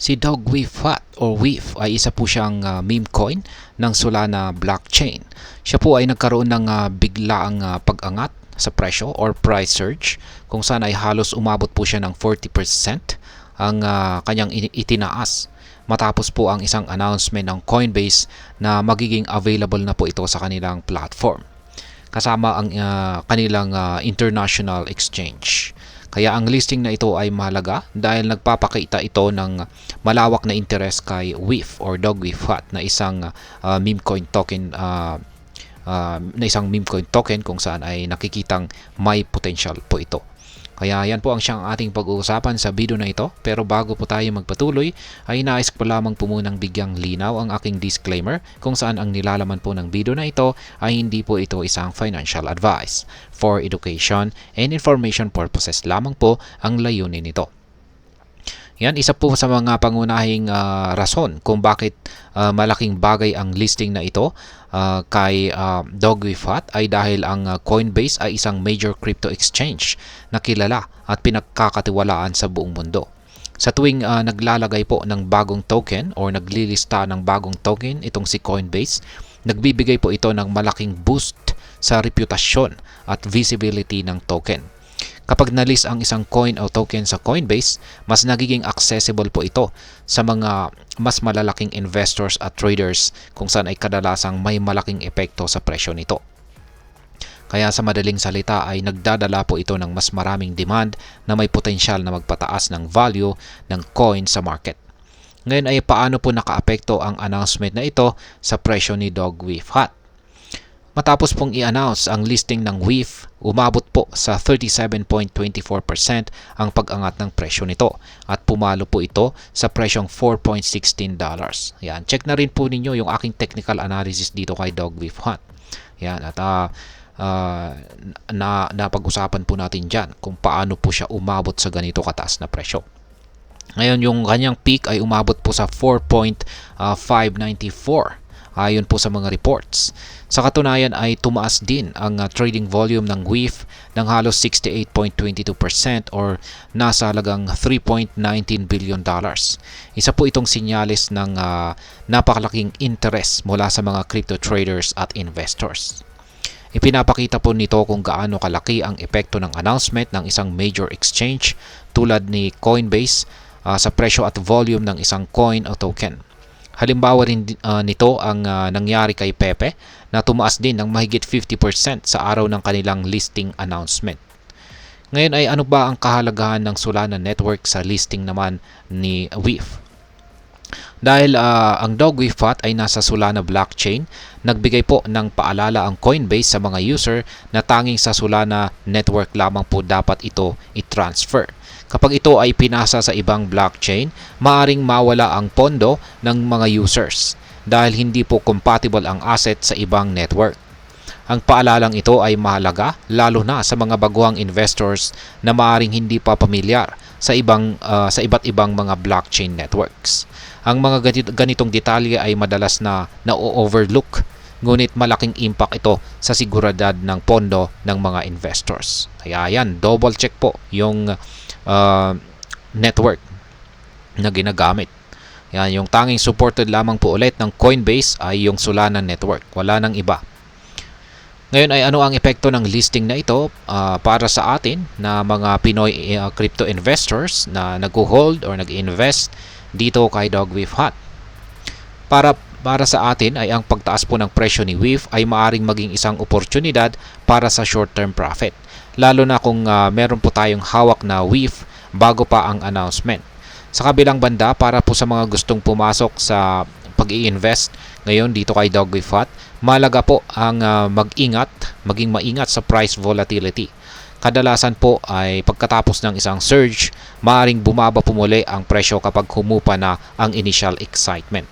Si Dogwifat or WIF ay isa po siyang meme coin ng Solana blockchain. Siya po ay nagkaroon ng biglaang pag-angat sa presyo or price surge kung saan ay halos umabot po siya ng 40% ang kanyang itinaas matapos po ang isang announcement ng Coinbase na magiging available na po ito sa kanilang platform kasama ang kanilang international exchange. Kaya ang listing na ito ay mahalaga dahil nagpapakita ito ng malawak na interest kay WIF or Dogwifat na isang meme coin token kung saan ay nakikitang may potential po ito. Kaya yan po ang siyang ating pag-uusapan sa video na ito. Pero bago po tayo magpatuloy, ay nais ko lamang po munang bigyang linaw ang aking disclaimer kung saan ang nilalaman po ng video na ito ay hindi po ito isang financial advice. For education and information purposes lamang po ang layunin nito. Yan, isa po sa mga pangunahing rason kung bakit malaking bagay ang listing na ito kay Dogwifat ay dahil ang Coinbase ay isang major crypto exchange na kilala at pinagkakatiwalaan sa buong mundo. Sa tuwing naglalagay po ng bagong token or naglilista ng bagong token itong si Coinbase, nagbibigay po ito ng malaking boost sa reputasyon at visibility ng token. Kapag na-list ang isang coin o token sa Coinbase, mas nagiging accessible po ito sa mga mas malalaking investors at traders kung saan ay kadalasang may malaking epekto sa presyo nito. Kaya sa madaling salita ay nagdadala po ito ng mas maraming demand na may potensyal na magpataas ng value ng coin sa market. Ngayon ay paano po nakaapekto ang announcement na ito sa presyo ni Dogwifat? Matapos pong i-announce ang listing ng WIF, umabot po sa 37.24% ang pag-angat ng presyo nito at pumalo po ito sa presyong $4.16. Yan, check na rin po ninyo yung aking technical analysis dito kay Dogwifat. Yan, at napag-usapan po natin dyan kung paano po siya umabot sa ganito kataas na presyo. Ngayon, yung kanyang peak ay umabot po sa 4.594 ayon po sa mga reports. Sa katunayan ay tumaas din ang trading volume ng WIF ng halos 68.22% or nasa halagang $3.19 billion. Isa po itong sinyalis ng napakalaking interest mula sa mga crypto traders at investors. Ipinapakita po nito kung gaano kalaki ang epekto ng announcement ng isang major exchange tulad ni Coinbase sa presyo at volume ng isang coin o token. Halimbawa rin nito ang nangyari kay Pepe na tumaas din ng mahigit 50% sa araw ng kanilang listing announcement. Ngayon ay ano ba ang kahalagahan ng Solana Network sa listing naman ni WIF? Dahil ang Dogwifat ay nasa Solana blockchain, nagbigay po ng paalala ang Coinbase sa mga user na tanging sa Solana Network lamang po dapat ito i-transfer. Kapag ito ay pinasa sa ibang blockchain, maaring mawala ang pondo ng mga users dahil hindi po compatible ang asset sa ibang network. Ang paalalang ito ay mahalaga lalo na sa mga baguhang investors na maaring hindi pa pamilyar sa iba't ibang mga blockchain networks. Ang mga ganitong detalye ay madalas na na-overlook, ngunit malaking impact ito sa seguridad ng pondo ng mga investors. Kaya yan, double check po yung network na ginagamit. Yan, yung tanging supported lamang po ulit ng Coinbase ay yung Solana Network. Wala nang iba. Ngayon ay ano ang epekto ng listing na ito para sa atin na mga Pinoy crypto investors na nag-hold or nag-invest dito kay Dogwifat? Para sa atin ay ang pagtaas po ng presyo ni WIF ay maaring maging isang oportunidad para sa short-term profit. Lalo na kung meron po tayong hawak na WIF bago pa ang announcement. Sa kabilang banda, para po sa mga gustong pumasok sa pag-i-invest ngayon dito kay Dogwifat, malaga po ang maging maingat sa price volatility. Kadalasan po ay pagkatapos ng isang surge, maaring bumaba po muli ang presyo kapag humupa na ang initial excitement.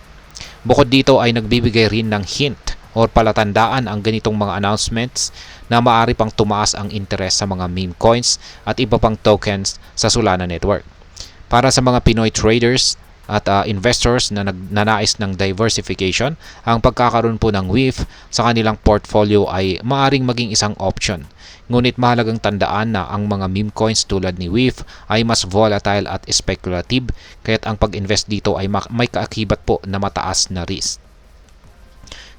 Bukod dito ay nagbibigay rin ng hint o palatandaan ang ganitong mga announcements na maaari pang tumaas ang interest sa mga meme coins at iba pang tokens sa Solana Network. Para sa mga Pinoy traders, at investors na nanais ng diversification, ang pagkakaroon po ng WIF sa kanilang portfolio ay maaring maging isang option. Ngunit mahalagang tandaan na ang mga meme coins tulad ni WIF ay mas volatile at speculative, kaya't ang pag-invest dito ay may kaakibat po na mataas na risk.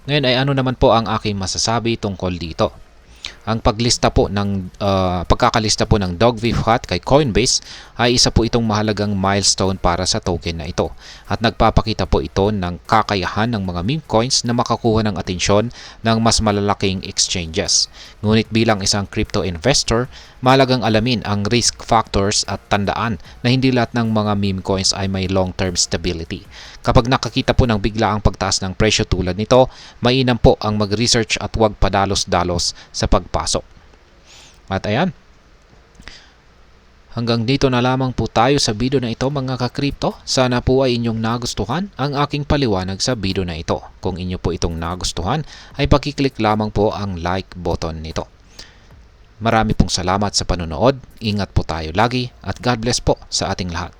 Ngayon ay ano naman po ang aking masasabi tungkol dito? Ang pagkakalista po ng Dogvifhat kay Coinbase ay isa po itong mahalagang milestone para sa token na ito, at nagpapakita po ito ng kakayahan ng mga meme coins na makakuha ng atensyon ng mas malalaking exchanges. Ngunit bilang isang crypto investor, mahalagang alamin ang risk factors at tandaan na hindi lahat ng mga meme coins ay may long-term stability. Kapag nakakita po ng biglaang pagtaas ng presyo tulad nito, mainam po ang mag-research at huwag padalos-dalos sa pagpasok. At ayan, hanggang dito na lamang po tayo sa video na ito mga ka-crypto. Sana po ay inyong nagustuhan ang aking paliwanag sa video na ito. Kung inyo po itong nagustuhan, ay pakiclick lamang po ang like button nito. Marami pong salamat sa panonood, ingat po tayo lagi at God bless po sa ating lahat.